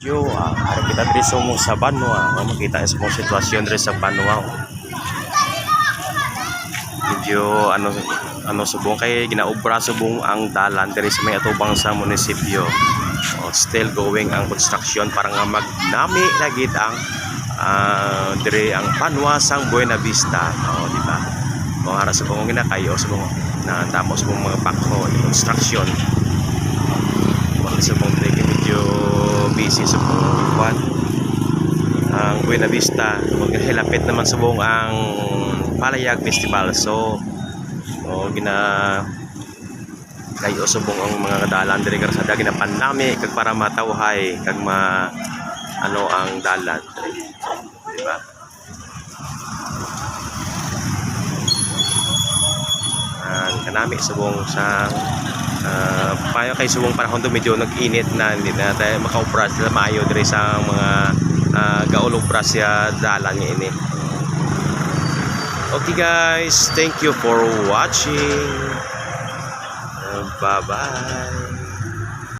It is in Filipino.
Yo, hari kita diri sa Banwa, makita sa mga sitwasyon diri sa Banwa. Medyo subong kay ginaobra subong ang dalan diri sa may atubang sa munisipyo. Still going ang construction para nga magnami lagi ang diri ang Banwa sang Buena Vista. Di ba? Kung ara sa kung ginakayo subong na tamo subong mga pakho construction. Subong diri medyo busy sa buwan ang Buena Vista. Hilapit naman sa buong ang Palayag Festival, so kayo subong ang mga dalan diri karsada ginapanami kag para matawhay kag ang dalan, di ba? Kanami subong sa payo kay subong panahon to medyo nag-init na, hindi na tayo makaubra sila maayo diri sa mga gaulubra siya dalan nga ini. Okay guys, thank you for watching. Bye bye.